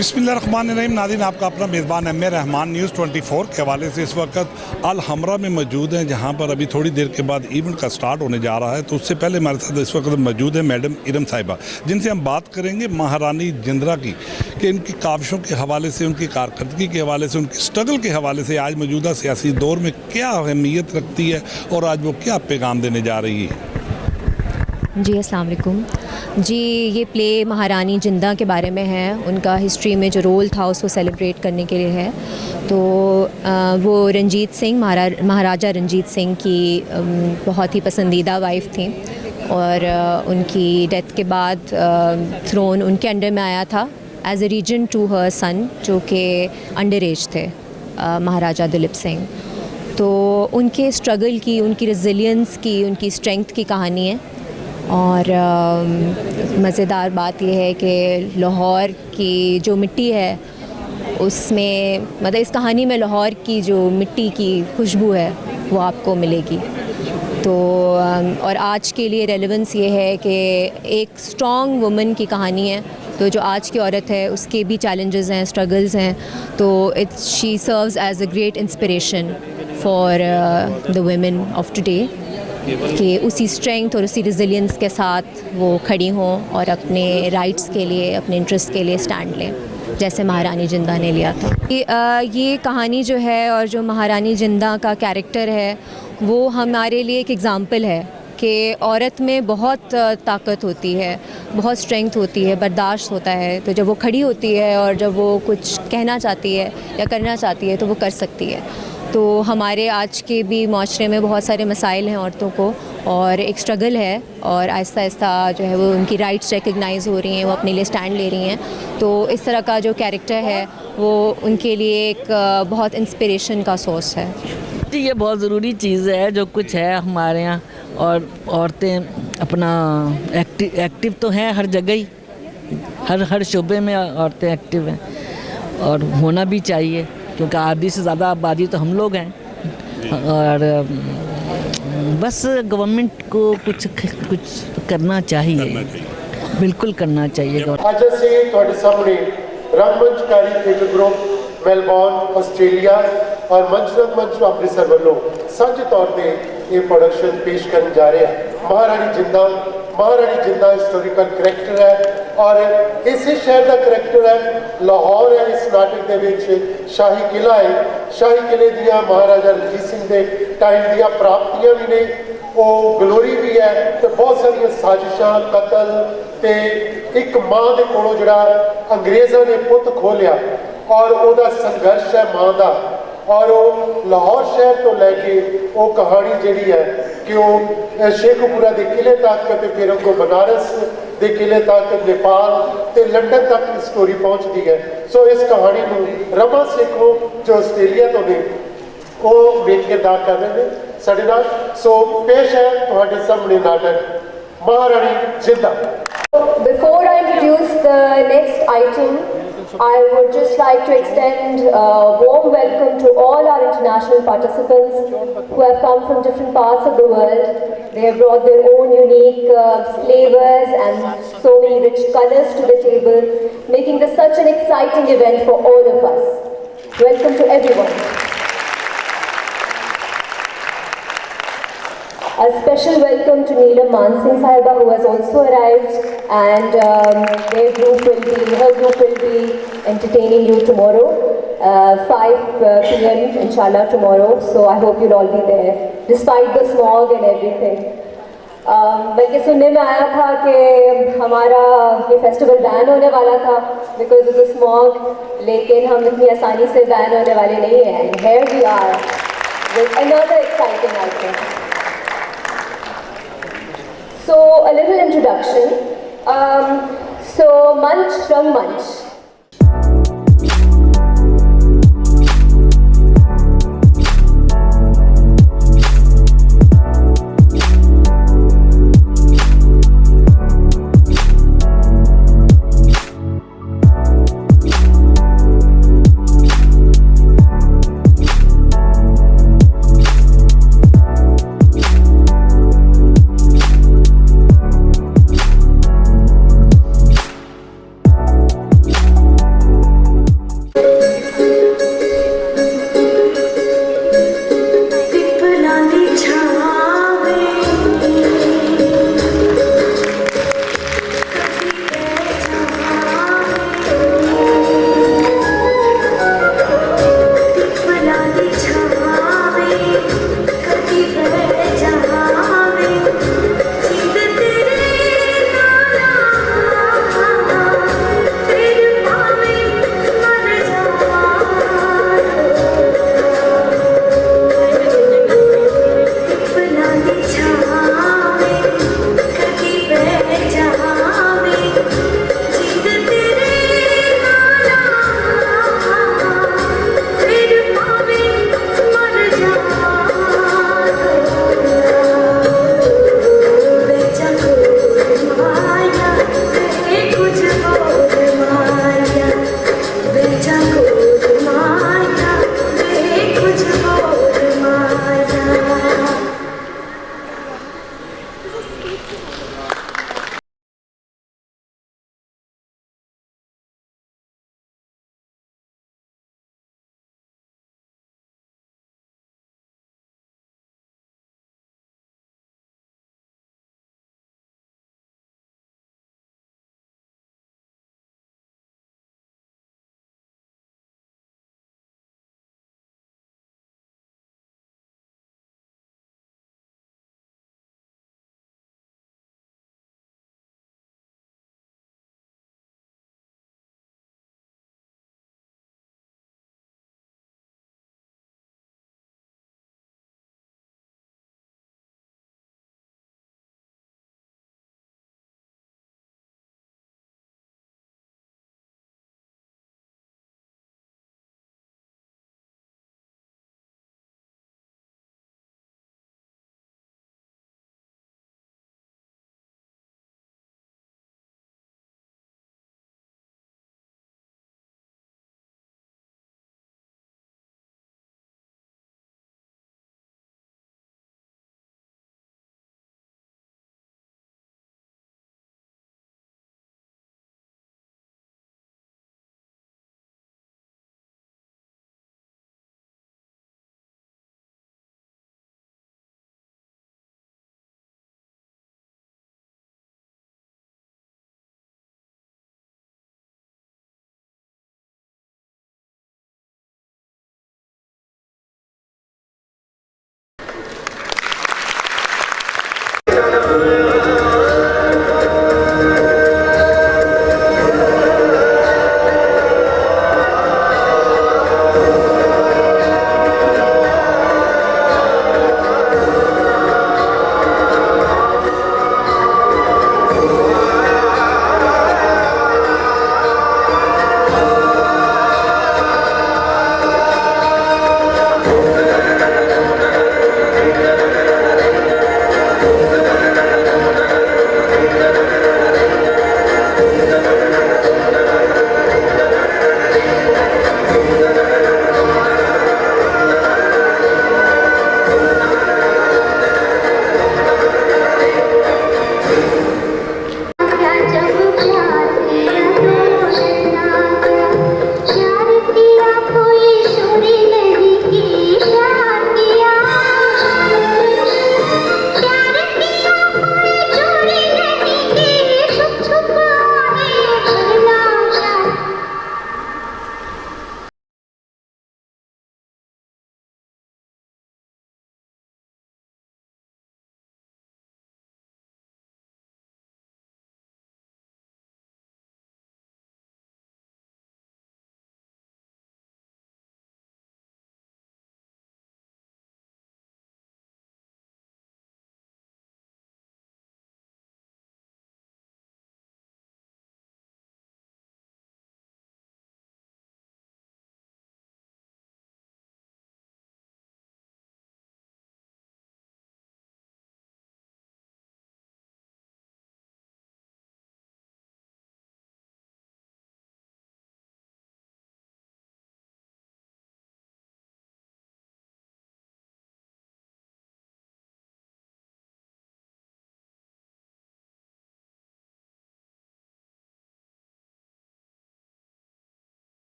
बिस्मिल्लाहिर्रहमानिर्रहीम। नाज़रीन, आपका अपना मेज़बान एम ए रहमान न्यूज़ 24 के हवाले से इस वक्त अल हमरा में मौजूद हैं, जहां पर अभी थोड़ी देर के बाद इवेंट का स्टार्ट होने जा रहा है। तो उससे पहले हमारे साथ इस वक्त मौजूद है मैडम इरम साहिबा, जिनसे हम बात करेंगे महारानी जिंदा की, कि इनकी काविशों के हवाले से, उनकी कारकर्दगी के हवाले से, उनकी स्ट्रगल के हवाले से आज मौजूदा सियासी दौर में क्या अहमियत रखती है और आज वो क्या पैगाम देने जा रही है। जी अस्सलाम वालेकुम जी। ये प्ले महारानी जिंदा के बारे में है, उनका हिस्ट्री में जो रोल था उसको सेलिब्रेट करने के लिए है। तो वो रंजीत सिंह, महाराजा रंजीत सिंह की बहुत ही पसंदीदा वाइफ थी और उनकी डेथ के बाद थ्रोन उनके अंडर में आया था as a regent to her son, जो कि अंडर एज थे, महाराजा दिलीप सिंह। तो उनके स्ट्रगल की, उनकी रेजिलियंस की, उनकी स्ट्रेंथ की कहानी है। और मज़ेदार बात यह है कि लाहौर की जो मिट्टी है उसमें, मतलब इस कहानी में लाहौर की जो मिट्टी की खुशबू है वो आपको मिलेगी। तो और आज के लिए रेलेवेंस ये है कि एक स्ट्रॉन्ग वुमन की कहानी है। तो जो आज की औरत है उसके भी चैलेंजेस हैं, स्ट्रगल्स हैं। तो she serves as a great inspiration for the women of today, कि उसी स्ट्रेंथ और उसी रिजिलियंस के साथ वो खड़ी हों और अपने राइट्स के लिए, अपने इंटरेस्ट के लिए स्टैंड लें, जैसे महारानी जिंदा ने लिया था। ये कहानी जो है और जो महारानी जिंदा का कैरेक्टर है वो हमारे लिए एक एग्ज़ाम्पल है कि औरत में बहुत ताकत होती है, बहुत स्ट्रेंथ होती है, बर्दाश्त होता है। तो जब वो खड़ी होती है और जब वो कुछ कहना चाहती है या करना चाहती है तो वो कर सकती है। तो हमारे आज के भी माशरे में बहुत सारे मसाइल हैं औरतों को, और एक स्ट्रगल है, और आहिस्ता आहिस्ता जो है वो उनकी राइट्स रिकग्नाइज़ हो रही हैं, वो अपने लिए स्टैंड ले रही हैं। तो इस तरह का जो कैरेक्टर है वो उनके लिए एक बहुत इंस्पिरेशन का सोर्स है। जी, ये बहुत ज़रूरी चीज़ है जो कुछ है हमारे यहाँ। और औरतें अपना एक्टिव तो हैं हर जगह ही, हर शोबे में औरतें एक्टिव हैं और होना भी चाहिए, क्योंकि आधी से ज़्यादा आबादी तो हम लोग हैं। और बस गवर्नमेंट को कुछ करना चाहिए, बिल्कुल करना चाहिए। ਅੱਜ ਅਸੀਂ ਤੁਹਾਡੇ ਸਾਹਮਣੇ ਰੰਗਮੰਚ ਕਾਰੀ ਥੀਏਟਰ ਗਰੁੱਪ ਮੈਲਬੌਰਨ ਆਸਟ੍ਰੇਲੀਆ ਔਰ ਮੰਚ ਰੰਗਮੰਚ ਅੰਮ੍ਰਿਤਸਰ ਵੱਲੋਂ ਸਾਂਝੇ ਤੌਰ ਤੇ ਇਹ ਪ੍ਰੋਡਕਸ਼ਨ ਪੇਸ਼ ਕਰਨ ਜਾ ਰਹੇ ਹਾਂ। महारानी जिंदा हिस्टोरिकल करैक्टर है और इसी शहर का करैक्टर है। लाहौर है इस नाटक के विच शाही किला है। शाही किले दियाँ महाराजा रंजीत सिंह के टाइम दियाँ प्राप्तियां भी ने, वो ग्लोरी भी है। तो बहुत सारिया साजिशां, कतल ते एक माँ के कोलों जिहड़ा अंग्रेज़ों ने पुत खो लिया और उसका संघर्ष है माँ का। और वो लाहौर शहर तो लैके वो कहानी जी है कि वो शेखपुरा के किले तक, फिर उनको बनारस के किले तक, नेपाल ते लंडन तक स्टोरी पहुँचती है। सो इस कहानी को रमा सेखो जो आस्ट्रेलिया तो ने वो मेन किरदार कर रहे हैं साडे नाल। सो पेश है तुहाडे सामने नाटक महारानी जिंदा। Before I introduce the next item, I would just like to extend a warm welcome to all our international participants who have come from different parts of the world. They have brought their own unique flavors and so many rich colors to the table, making this such an exciting event for all of us. Welcome to everyone. A special welcome to Neelam Mansingh Sahiba, who has also arrived, and her group will be entertaining you tomorrow, 5 p.m. inshallah tomorrow. So I hope you'll all be there, despite the smog and everything. बल्कि सुनने में आया था कि हमारा ये festival ban होने वाला था बिकॉज ऑफ द स्मॉग, लेकिन हम इतनी आसानी से बैन होने वाले नहीं हैं। And here we are with another exciting item. So a little introduction. So Manch Rangmanch.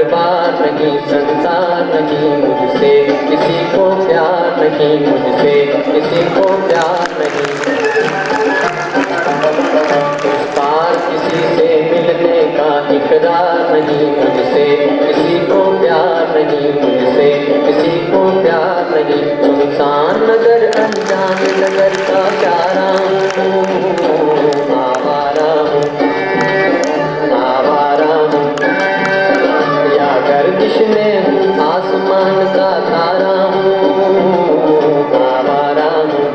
दरबार नहीं, संसार नहीं मुझसे, किसी को प्यार नहीं मुझसे, किसी को प्यार नहीं। पार किसी से मिलने का इकरार नहीं मुझसे, किसी को प्यार नहीं मुझसे, किसी को प्यार नहीं। सुनसान नगर अनजान नगर का प्यारा हूँ, आवारा हूँ, आवारा हूँ, या गर्दिश में हूँ आसमान का तारा हूँ, आवारा हूँ।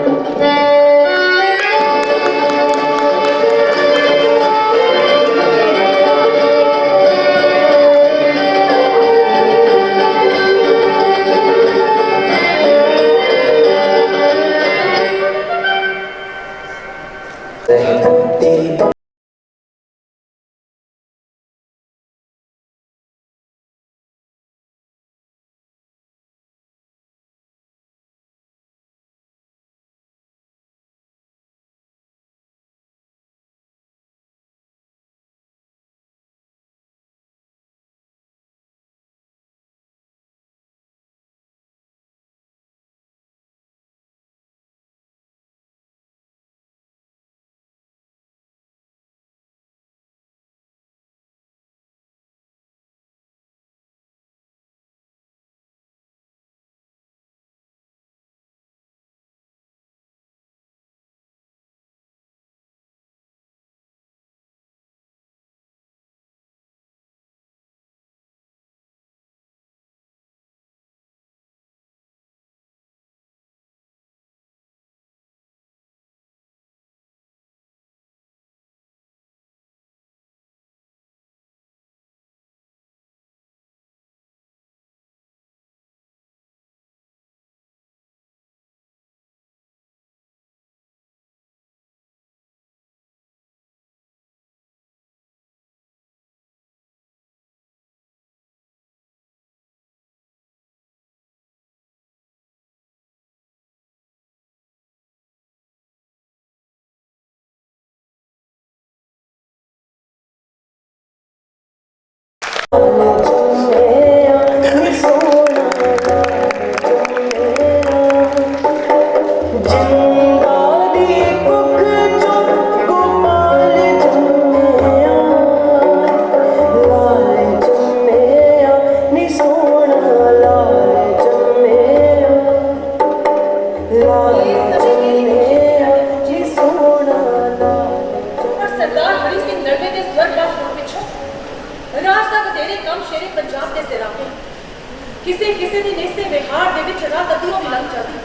ਕਿਸੇ ਕਿਸੇ ਦੀ ਨੇਸੇ ਵਿਹਾਰ ਦੇ ਵਿੱਚ ਰਾਤ ਅੱਧੀਓ ਵੀ ਲੰਘ ਜਾਂਦੀ,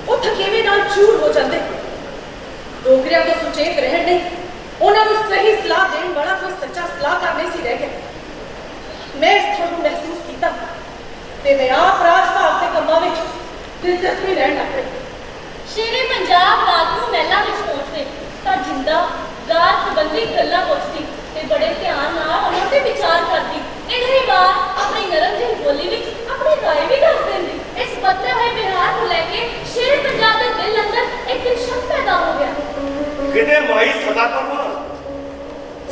ਉਹ ਥਕੇਵੇਂ ਨਾਲ ਚੂਰ ਹੋ ਜਾਂਦੇ। ਡੋਗਰਿਆਂ ਤੋਂ ਸੁਚੇਤ ਰਹਿਣ ਲਈ ਉਹਨਾਂ ਨੂੰ ਸਹੀ ਸਲਾਹ ਦੇਣ ਵਾਲਾ ਕੋਈ ਸੱਚਾ ਸਲਾਹਕਾਰ ਨਹੀਂ ਸੀ ਰਹਿ ਗਿਆ। ਮੈਂ ਇਸ ਥੋੜ੍ਹਾ ਮਹਿਸੂਸ ਕੀਤਾ ਤੇ ਮੈਂ ਆਪ ਰਾਜ ਭਾਗ ਦੇ ਕੰਮਾਂ ਵਿੱਚ ਦਿਲਚਸਪੀ ਲੈਣ ਲੱਗ ਪਈ। ਸ਼ੇਰੇ ਪੰਜਾਬ ਰਾਤ ਨੂੰ ਮਹਿਲਾਂ ਵਿੱਚ ਪਹੁੰਚਦੇ ਤਾਂ ਜਿੰਦਾ ਰਾਜ ਸੰਬੰਧੀ ਗੱਲਾਂ ਪੁੱਛਦੀ ਤੇ ਬੜੇ ਧਿਆਨ ਨਾਲ ਉਹਨਾਂ ਤੇ ਵਿਚਾਰ ਕਰਦੀ। ਇਸੇ ਵਾਰ ਆਪਣੀ ਨਰਮ ਜਿਹੀ ਬੋਲੀ ਵਿੱਚ ਆਪਣੀ ਰਾਏ ਵੀ ਦੱਸ ਦਿੰਦੀ। ਇਸ ਬਦਲੇ ਹੋਏ ਵਿਹਾਰ ਨੂੰ ਲੈ ਕੇ ਸ਼ੇਰੇ ਪੰਜਾਬ ਦੇ ਦਿਲ ਅੰਦਰ ਇੱਕ ਦਿਨ ਸ਼ੱਕ ਪੈਦਾ ਹੋ ਗਿਆ। ਕਿਤੇ ਮਾਈ ਸਦਾ ਕਰਵਾ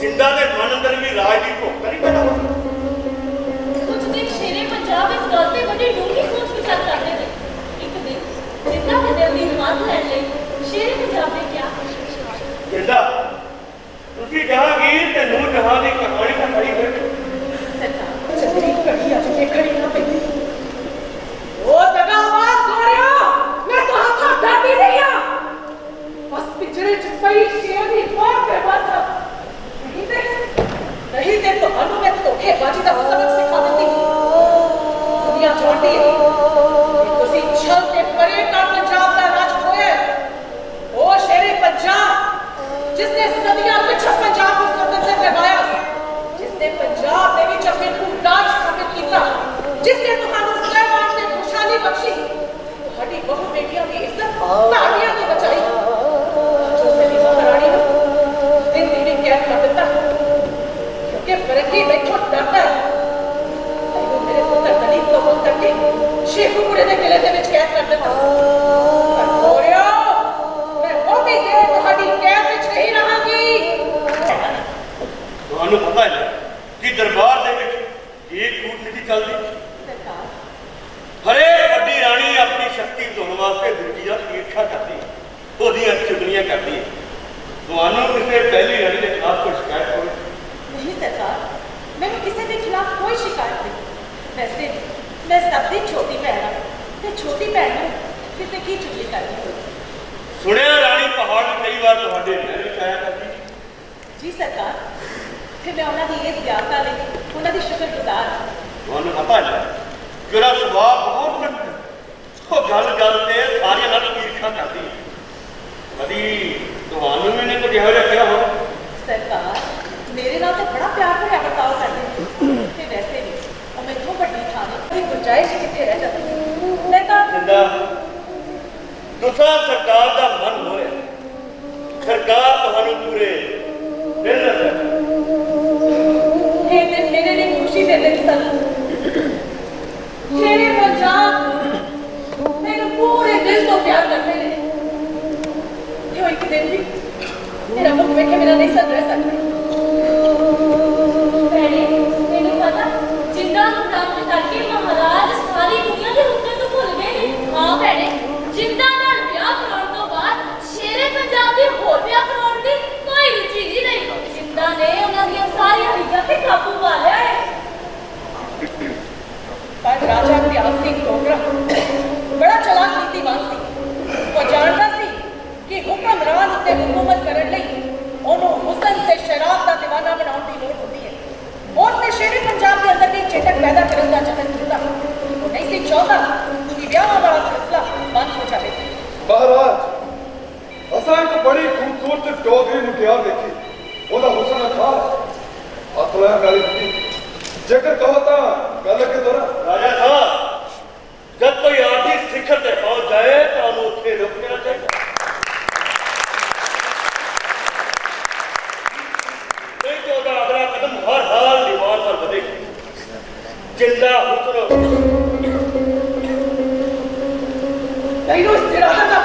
ਜਿੰਦਾ ਦੇ ਮਨ ਅੰਦਰ ਵੀ ਰਾਜ ਦੀ ਭੁੱਖ ਨਹੀਂ ਪੈਦਾ ਹੋਈ। ਕੁਝ ਦਿਨ ਸ਼ੇਰੇ ਪੰਜਾਬ ਇਸ ਗੱਲ ਤੇ ਬੜੀ ਡੂੰਘੀ ਸੋਚ ਵਿਚਾਰ ਕਰਦੇ ਨੇ। ਇੱਕ ਦਿਨ ਜਿੰਦਾ ਦੇ ਦਿਲ ਦੀ ਨਵਾਜ਼ ਲੈਣ ਲਈ ਸ਼ੇਰੇ ਪੰਜਾਬ ਨੇ ਕਿਹਾ, ਜਿੰਦਾ ਤੁਸੀਂ ਜਹਾਂਗੀਰ ਤੇ ਨੂਰ ਜਹਾਂ ਦੀ ਕਹਾਣੀ ਤਾਂ ਪੜ੍ਹੀ ਹੋਈ। ਚੱਲੀ ਘੜੀ ਅੱਜ ਦੇਖਣੀ ਨਾ ਪੈਂਦੀ। ਉਹ ਦਗਾ ਆਵਾਜ਼ ਹੋ ਰਿਹਾ, ਮੈਂ ਤਾਂ ਹੱਥੋਂ ਡਰਦੀ ਨਹੀਂ ਆ। ਬਸ ਪਿਛੜੇ ਚ ਪਈ ਸ਼ੇਰ ਦੀ ਮੌਤ ਤੇ ਬਸ ਨਹੀਂ ਤੇ ਤੁਹਾਨੂੰ ਮੈਂ ਧੋਖੇਬਾਜ਼ੀ ਦਾ ਸਬਕ ਸਿਖਾ ਦਿੰਦੀ। ਦੁਨੀਆ ਚਾਹਦੀ ਹੈ ਤੁਸੀਂ ਛਲ ਤੇ ਪਰੇ ਕਰ ਪੰਜਾਬ ਦਾ ਰਾਜ ਖੋਇਆ। ਉਹ ਸ਼ੇਰੇ ਪੰਜਾਬ ਜਿਸਨੇ ਸਦੀਆਂ ਪਿੱਛੇ ਪੰਜਾਬ ਨੂੰ ਸੁਤੰਤਰ ਕਰਵਾਇਆ, ਜਿਸਨੇ ਪੰਜਾਬ ਦੇ ਵਿੱਚ ਆਪਣੇ ਰਾਜ ਸਥਾਪਿਤ ਕੀਤਾ, ਜਿਸਨੇ ਤੁਹਾਨੂੰ ਸਵੈਮਾਨ ਤੇ ਖੁਸ਼ਹਾਲੀ ਬਖਸ਼ੀ, ਤੁਹਾਡੀ ਬਹੁ ਬੇਟੀਆਂ ਦੀ ਇੱਜ਼ਤ ਧਾੜੀਆਂ ਤੋਂ ਬਚਾਈ। ਜੋ ਸਦੀ ਮਹਾਰਾਣੀ ਨੂੰ ਦਿਨ ਦੀ ਕੈਦ ਕਰ ਦਿੱਤਾ ਕਿਉਂਕਿ ਫਰਕੀ ਬੈਠੋ ਡਰਦਾ ਹੈ। ਤੈਨੂੰ ਮੇਰੇ ਪੁੱਤਰ ਦਲੀਪ ਤੋਂ ਮੁਕਤ ਕਰਕੇ ਸ਼ੇਖੂਪੁਰੇ ਦੇ ਕਿਲੇ ਦੇ ਵਿੱਚ ਕੈਦ ਕਰ ਦਿੱਤਾ। ਪਰ ਹੋਰਿਓ ਮੈਂ ਬਹੁਤੀ ਦੇਰ ਤੁਹਾਡੀ ਕੈਦ ਵਿੱਚ ਨਹੀਂ ਰਹਾਂਗੀ। ਤੁਹਾਨੂੰ ਪਤਾ ਹੈ ਕਿ ਦਰਬਾਰ ਦੇ ਵਿੱਚ ਇਹ ਕੂਟਨੀਤੀ मैं सबकी छोटी भैन हाँ ते छोटी भैन नूं किसे की चुगली करनी होई सुनिया रानी पहाड़ कई बार ਤੁਹਾਡੇ महल ਵਿੱਚ ਆਇਆ ਕਰਦੀ जी सरकार फिर मैं उन्होंने इस व्यापता लई उन्होंने शुक्रगुजार हाँ ਤੁਹਾਨੂੰ ਪਤਾ ਹੈ ਕਿ ਉਹਦਾ ਸੁਭਾਅ ਬਹੁਤ ਚੰਗਾ ਹੈ ਉਹ ਗੱਲ ਤੇ ਸਾਰਿਆਂ ਨਾਲ ਈਰਖਾ ਕਰਦੀ ਹੈ ਕਦੀ ਤੁਹਾਨੂੰ ਵੀ ਨਹੀਂ ਕੁਝ ਇਹੋ ਜਿਹਾ ਕਿਹਾ ਹੋਵੇ सरकार मेरे नाल तो बड़ा प्यार भरिया बर्ताव करते ते वैसे भी और मैनूं वड्डी थाने की गुंजाइश कित्थे रह जाती मैं तो जिंदा दूसरा सरकार का मन होए सरकार ਤੁਹਾਨੂੰ ਪੂਰੇ ਦਿਲ ਨਾਲ ये दिन मेरे लिए खुशी दे दिन सन शेरे पंजाब मैनूं पूरे दिल तो प्यार करते हैं यो एक दिन भी मेरा मुख वेखे मेरा नहीं सन रह सकता ਭੈਣੇ ਮੈਨੂੰ ਪਤਾ ਜਿੰਦਾ ਨੂੰ ਪ੍ਰਾਪਤ ਕਰਕੇ ਮਹਾਰਾਜ ਸਾਰੀ ਦੁਨੀਆ ਦੇ ਉੱਤੇ ਤੋਂ ਭੁੱਲ ਗਏ ਨੇ ਹਾਂ ਭੈਣੇ ਜਿੰਦਾ ਨਾਲ ਵਿਆਹ ਕਰਾਉਣ ਤੋਂ ਬਾਅਦ ਸ਼ੇਰੇ ਪੰਜਾਬ ਦੇ ਹੋਰ ਵਿਆਹ ਕਰਾਉਣ ਦੀ ਕੋਈ ਰੁਚੀ ਨਹੀਂ ਰਹੀ ਜਿੰਦਾ ਨੇ ਉਹਨਾਂ ਦੀਆਂ ਸਾਰੀਆਂ ਰੀਝਾਂ ਤੇ ਕਾਬੂ ਪਾ ਲਿਆ ਹੈ पर राजा प्यार सिंह डोगरा बड़ा चलाक नीतिवान सी वो जानता सी कि हुक्मरान उत्ते हुकूमत करने लई ओनू हुसन ते शराब का दीवाना बनाने की लोड़ होती है उसने शेरे पंजाब के अंदर एक चेतक पैदा करने का जतन किया वो नहीं सी चाहता कि ब्याह वाला सिलसिला बंद हो जाए महाराज असा एक बड़ी खूबसूरत डोगरी मुटियार देखी ਉਹਦਾ ਹੁਸਨ ਅਖਾ ਹੱਥ ਲਾਇਆ ਗਾਲੀ ਦਿੱਤੀ जेकर कहो तो गल के दोरा राजा साहब जब कोई आर्थिक शिखर पे पहुंच जाए तो हम उठे रुकना चाहिए नहीं तो उसका अगला कदम हर हाल दीवार पर बढ़ेगी जिंदा हुस्न नहीं इस इरादा का